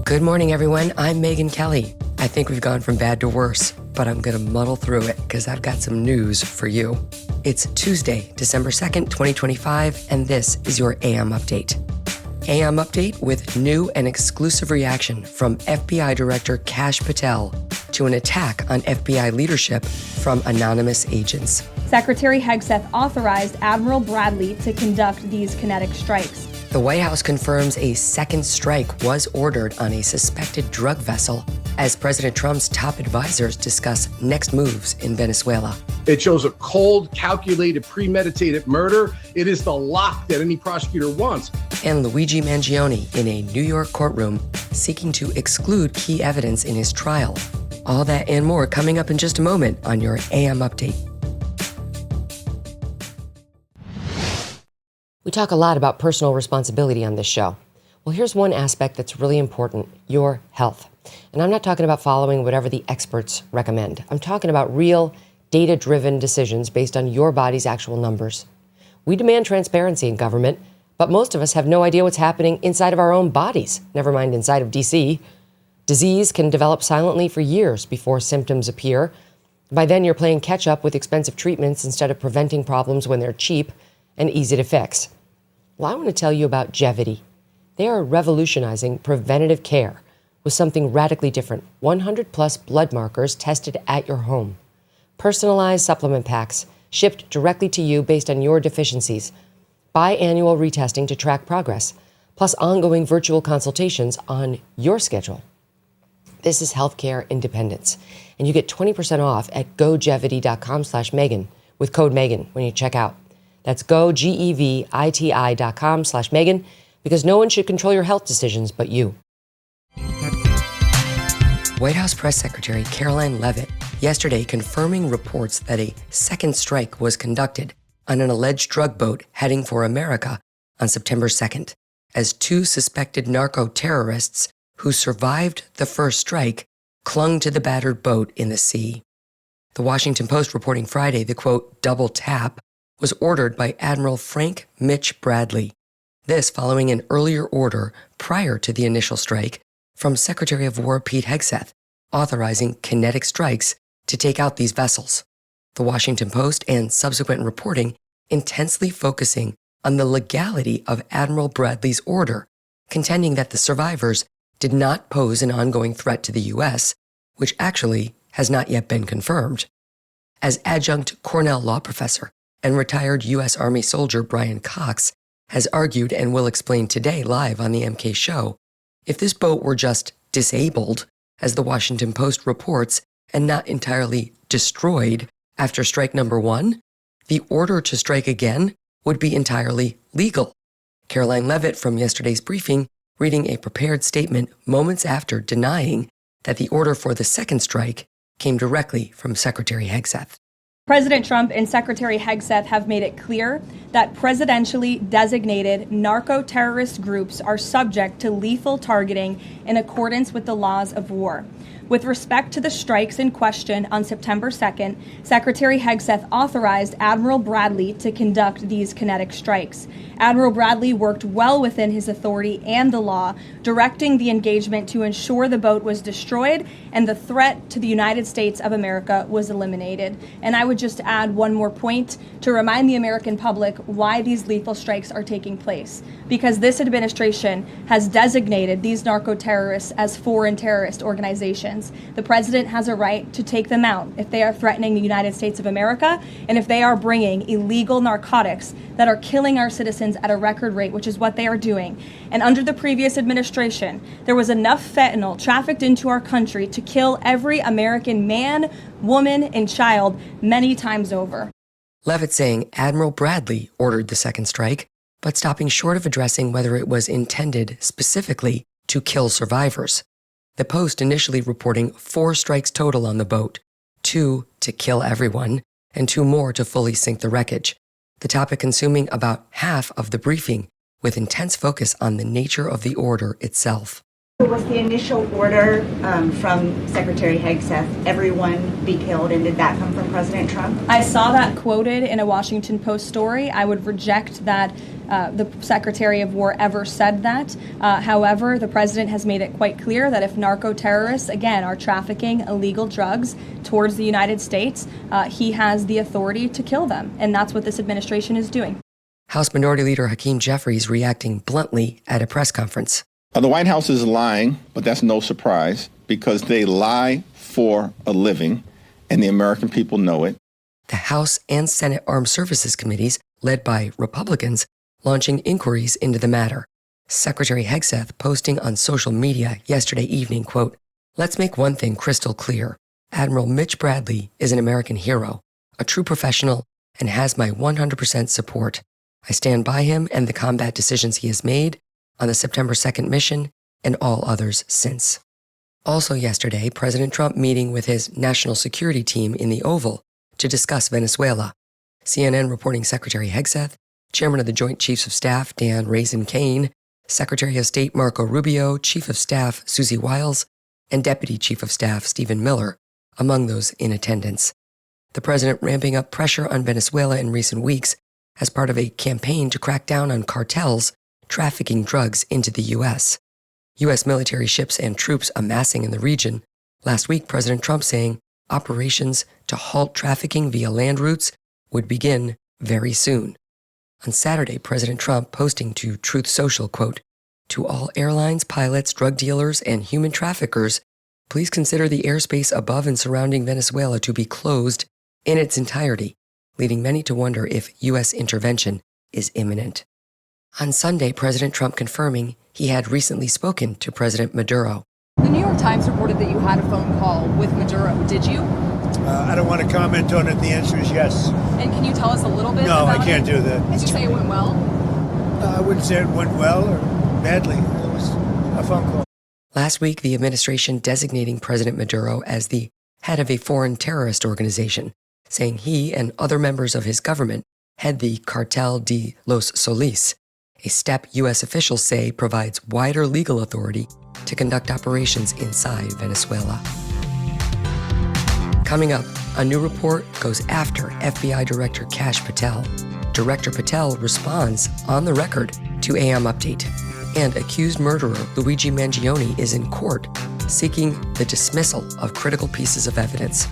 Good morning, everyone. I'm Megyn Kelly. I think we've gone from bad to worse, but I'm going to muddle through it because I've got some news for you. It's Tuesday, December 2nd, 2025, and this is your AM Update. AM Update with new and exclusive reaction from FBI Director Kash Patel to an attack on FBI leadership from anonymous agents. Secretary Hegseth authorized Admiral Bradley to conduct these kinetic strikes. The White House confirms a second strike was ordered on a suspected drug vessel as President Trump's top advisors discuss next moves in Venezuela. It shows a cold, calculated, premeditated murder. It is the lock that any prosecutor wants. And Luigi Mangione in a New York courtroom seeking to exclude key evidence in his trial. All that and more coming up in just a moment on your AM Update. We talk a lot about personal responsibility on this show. Well, here's one aspect that's really important, your health. And I'm not talking about following whatever the experts recommend. I'm talking about real, data-driven decisions based on your body's actual numbers. We demand transparency in government, but most of us have no idea what's happening inside of our own bodies, never mind inside of DC. Disease can develop silently for years before symptoms appear. By then, you're playing catch-up with expensive treatments instead of preventing problems when they're cheap and easy to fix. Well, I want to tell you about Gevity. They are revolutionizing preventative care with something radically different. 100-plus blood markers tested at your home. Personalized supplement packs shipped directly to you based on your deficiencies. Biannual retesting to track progress, plus ongoing virtual consultations on your schedule. This is healthcare independence. And you get 20% off at gogevity.com/Megyn with code Megyn when you check out. That's gogeviti.com/Megyn, because no one should control your health decisions but you. White House Press Secretary Karoline Leavitt yesterday confirming reports that a second strike was conducted on an alleged drug boat heading for America on September 2nd, as two suspected narco-terrorists who survived the first strike clung to the battered boat in the sea. The Washington Post reporting Friday the, quote, double tap was ordered by Admiral Frank Mitch Bradley. This following an earlier order prior to the initial strike from Secretary of War Pete Hegseth, authorizing kinetic strikes to take out these vessels. The Washington Post and subsequent reporting intensely focusing on the legality of Admiral Bradley's order, contending that the survivors did not pose an ongoing threat to the U.S., which actually has not yet been confirmed. As adjunct Cornell law professor and retired U.S. Army soldier Brian Cox has argued and will explain today live on the MK Show, if this boat were just disabled, as the Washington Post reports, and not entirely destroyed after strike number one, the order to strike again would be entirely legal. Karoline Leavitt from yesterday's briefing reading a prepared statement moments after denying that the order for the second strike came directly from Secretary Hegseth. President Trump and Secretary Hegseth have made it clear that presidentially designated narco-terrorist groups are subject to lethal targeting in accordance with the laws of war. With respect to the strikes in question on September 2nd, Secretary Hegseth authorized Admiral Bradley to conduct these kinetic strikes. Admiral Bradley worked well within his authority and the law, directing the engagement to ensure the boat was destroyed and the threat to the United States of America was eliminated. And I would just add one more point to remind the American public why these lethal strikes are taking place. Because this administration has designated these narco-terrorists as foreign terrorist organizations. The president has a right to take them out if they are threatening the United States of America and if they are bringing illegal narcotics that are killing our citizens at a record rate, which is what they are doing. And under the previous administration, there was enough fentanyl trafficked into our country to kill every American man, woman, and child many times over. Leavitt saying Admiral Bradley ordered the second strike, but stopping short of addressing whether it was intended specifically to kill survivors. The Post initially reporting 4 strikes total on the boat, 2 to kill everyone, and 2 more to fully sink the wreckage. The topic consuming about half of the briefing, with intense focus on the nature of the order itself. Was the initial order from Secretary Hegseth, everyone be killed, and did that come from President Trump? I saw that quoted in a Washington Post story. I would reject that the Secretary of War ever said that. However, the president has made it quite clear that if narco-terrorists, again, are trafficking illegal drugs towards the United States, he has the authority to kill them. And that's what this administration is doing. House Minority Leader Hakeem Jeffries reacting bluntly at a press conference. The White House is lying, but that's no surprise because they lie for a living, and the American people know it. The House and Senate Armed Services Committees, led by Republicans, launching inquiries into the matter. Secretary Hegseth posting on social media yesterday evening, quote, "Let's make one thing crystal clear. Admiral Mitch Bradley is an American hero, a true professional, and has my 100% support. I stand by him and the combat decisions he has made on the September 2nd mission and all others since." Also yesterday, President Trump meeting with his national security team in the Oval to discuss Venezuela. CNN reporting Secretary Hegseth, Chairman of the Joint Chiefs of Staff Dan Raisin Kane, Secretary of State Marco Rubio, Chief of Staff Susie Wiles, and Deputy Chief of Staff Stephen Miller, among those in attendance. The president ramping up pressure on Venezuela in recent weeks as part of a campaign to crack down on cartels trafficking drugs into the U.S. U.S. military ships and troops amassing in the region. Last week, President Trump saying operations to halt trafficking via land routes would begin very soon. On Saturday, President Trump posting to Truth Social, quote, "To all airlines, pilots, drug dealers, and human traffickers, please consider the airspace above and surrounding Venezuela to be closed in its entirety," leading many to wonder if U.S. intervention is imminent. On Sunday, President Trump confirming he had recently spoken to President Maduro. The New York Times reported that you had a phone call with Maduro. Did you? I don't want to comment on it. The answer is yes. And can you tell us a little bit about it? No, I can't do that. Did you say it went well? I wouldn't say it went well or badly. It was a phone call. Last week, the administration designating President Maduro as the head of a foreign terrorist organization, saying he and other members of his government head the Cartel de los Solis, a step U.S. officials say provides wider legal authority to conduct operations inside Venezuela. Coming up, a new report goes after FBI Director Kash Patel. Director Patel responds on the record to AM Update. And accused murderer Luigi Mangione is in court seeking the dismissal of critical pieces of evidence.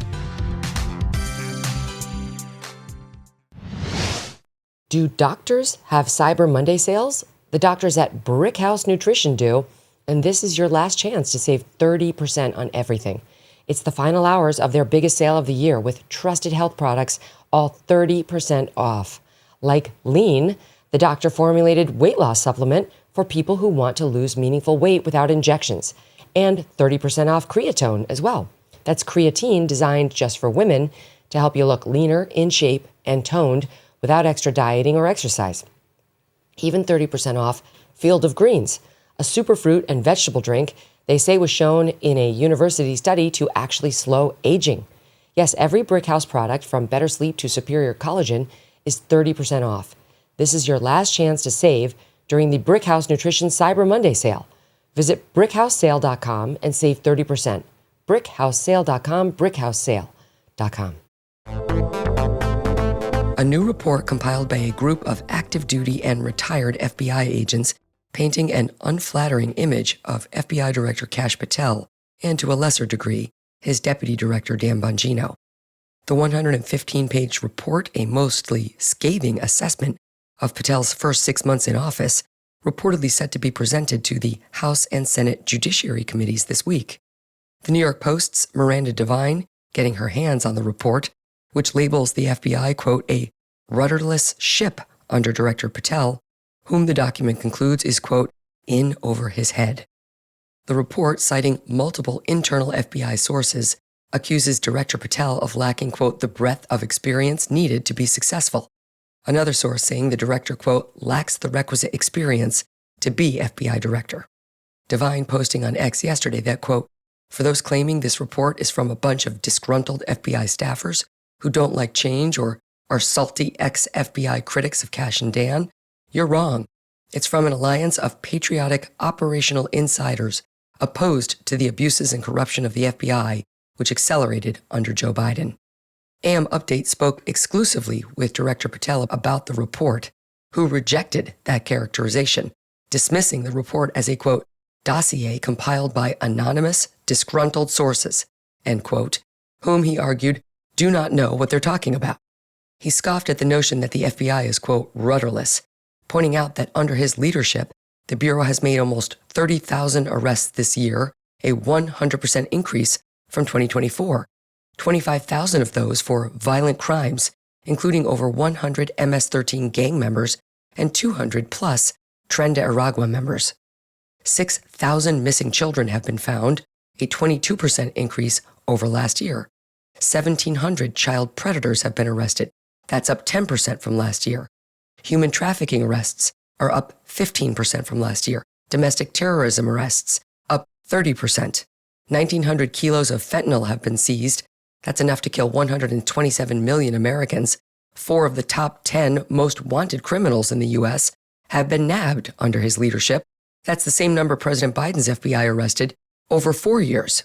Do doctors have Cyber Monday sales? The doctors at Brickhouse Nutrition do, and this is your last chance to save 30% on everything. It's the final hours of their biggest sale of the year with trusted health products, all 30% off. Like Lean, the doctor-formulated weight loss supplement for people who want to lose meaningful weight without injections, and 30% off Creatone as well. That's creatine designed just for women to help you look leaner, in shape, and toned without extra dieting or exercise. Even 30% off Field of Greens, a superfruit and vegetable drink they say was shown in a university study to actually slow aging. Yes, every Brickhouse product from Better Sleep to Superior Collagen is 30% off. This is your last chance to save during the Brickhouse Nutrition Cyber Monday sale. Visit brickhousesale.com and save 30%. brickhousesale.com, brickhousesale.com. A new report compiled by a group of active duty and retired FBI agents painting an unflattering image of FBI Director Kash Patel and, to a lesser degree, his Deputy Director Dan Bongino. The 115-page report, a mostly scathing assessment of Patel's first 6 months in office, reportedly set to be presented to the House and Senate Judiciary Committees this week. The New York Post's Miranda Devine getting her hands on the report, which labels the FBI, quote, a rudderless ship under Director Patel, whom the document concludes is, quote, in over his head. The report, citing multiple internal FBI sources, accuses Director Patel of lacking, quote, the breadth of experience needed to be successful. Another source saying the director, quote, lacks the requisite experience to be FBI director. Devine posting on X yesterday that, quote, for those claiming this report is from a bunch of disgruntled FBI staffers who don't like change or are salty ex-FBI critics of Kash and Dan, you're wrong. It's from an alliance of patriotic operational insiders opposed to the abuses and corruption of the FBI, which accelerated under Joe Biden. AM Update spoke exclusively with Director Patel about the report, who rejected that characterization, dismissing the report as a, quote, dossier compiled by anonymous, disgruntled sources, end quote, whom he argued do not know what they're talking about. He scoffed at the notion that the FBI is, quote, rudderless, pointing out that under his leadership, the Bureau has made almost 30,000 arrests this year, a 100% increase from 2024, 25,000 of those for violent crimes, including over 100 MS-13 gang members and 200 plus Tren de Aragua members. 6,000 missing children have been found, a 22% increase over last year. 1,700 child predators have been arrested. That's up 10% from last year. Human trafficking arrests are up 15% from last year. Domestic terrorism arrests up 30%. 1,900 kilos of fentanyl have been seized. That's enough to kill 127 million Americans. 4 of the top 10 most wanted criminals in the U.S. have been nabbed under his leadership. That's the same number President Biden's FBI arrested over 4 years.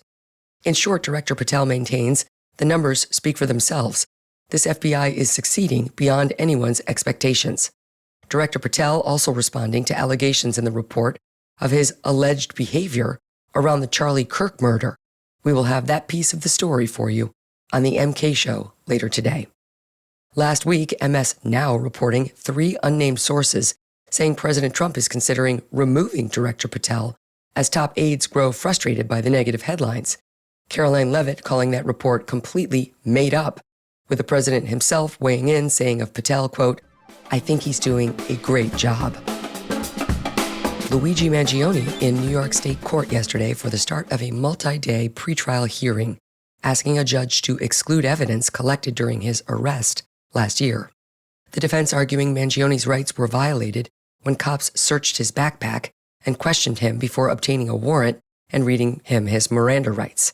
In short, Director Patel maintains the numbers speak for themselves. This FBI is succeeding beyond anyone's expectations. Director Patel also responding to allegations in the report of his alleged behavior around the Charlie Kirk murder. We will have that piece of the story for you on the MK Show later today. Last week, MS Now reporting 3 unnamed sources saying President Trump is considering removing Director Patel as top aides grow frustrated by the negative headlines. Caroline Leavitt calling that report completely made up, with the president himself weighing in, saying of Patel, quote, I think he's doing a great job. Luigi Mangione in New York State Court yesterday for the start of a multi-day pretrial hearing, asking a judge to exclude evidence collected during his arrest last year. The defense arguing Mangione's rights were violated when cops searched his backpack and questioned him before obtaining a warrant and reading him his Miranda rights.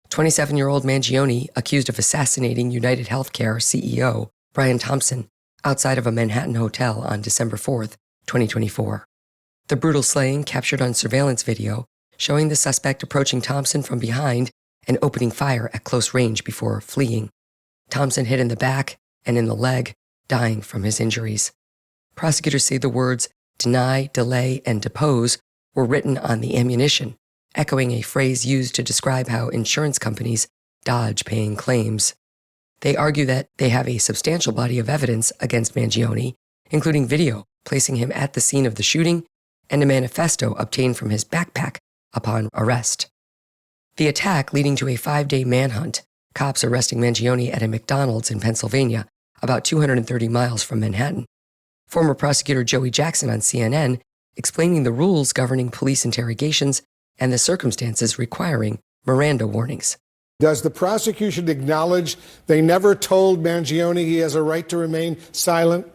27-year-old Mangione accused of assassinating UnitedHealth CEO Brian Thompson outside of a Manhattan hotel on December 4th, 2024. The brutal slaying captured on surveillance video showing the suspect approaching Thompson from behind and opening fire at close range before fleeing. Thompson hit in the back and in the leg, dying from his injuries. Prosecutors say the words deny, delay, and depose were written on the ammunition, echoing a phrase used to describe how insurance companies dodge paying claims. They argue that they have a substantial body of evidence against Mangione, including video placing him at the scene of the shooting and a manifesto obtained from his backpack upon arrest. The attack leading to a 5-day manhunt, cops arresting Mangione at a McDonald's in Pennsylvania, about 230 miles from Manhattan. Former prosecutor Joey Jackson on CNN explaining the rules governing police interrogations and the circumstances requiring Miranda warnings. Does the prosecution acknowledge they never told Mangione he has a right to remain silent?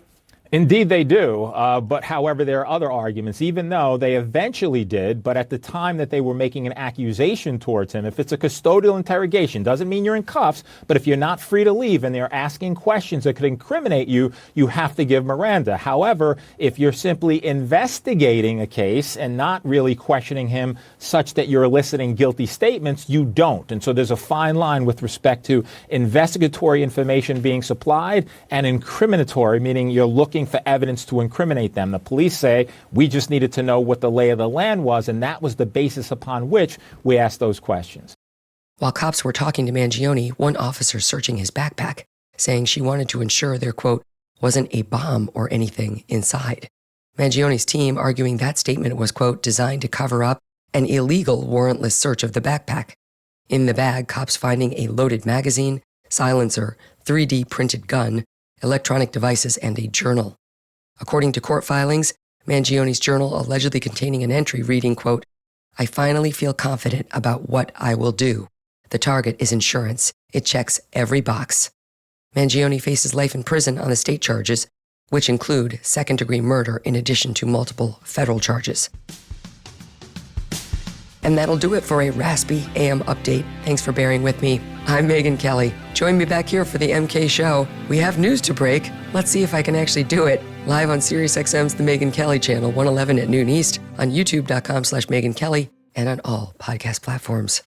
Indeed, they do. But however, there are other arguments, even though they eventually did. But at the time that they were making an accusation towards him, if it's a custodial interrogation, doesn't mean you're in cuffs. But if you're not free to leave and they're asking questions that could incriminate you, you have to give Miranda. However, if you're simply investigating a case and not really questioning him such that you're eliciting guilty statements, you don't. And so there's a fine line with respect to investigatory information being supplied and incriminatory, meaning you're looking for evidence to incriminate them. The police say we just needed to know what the lay of the land was, and that was the basis upon which we asked those questions. While cops were talking to Mangione, one officer searching his backpack, saying she wanted to ensure there, quote, wasn't a bomb or anything inside. Mangione's team arguing that statement was, quote, designed to cover up an illegal warrantless search of the backpack. In the bag, cops finding a loaded magazine, silencer, 3D printed gun, electronic devices, and a journal. According to court filings, Mangione's journal allegedly containing an entry reading, quote, I finally feel confident about what I will do. The target is insurance. It checks every box. Mangione faces life in prison on the state charges, which include second-degree murder in addition to multiple federal charges. And that'll do it for a raspy AM update. Thanks for bearing with me. I'm Megyn Kelly. Join me back here for the MK Show. We have news to break. Let's see if I can actually do it. Live on SiriusXM's The Megyn Kelly Channel, 111 at noon East, on youtube.com/Megyn Kelly, and on all podcast platforms.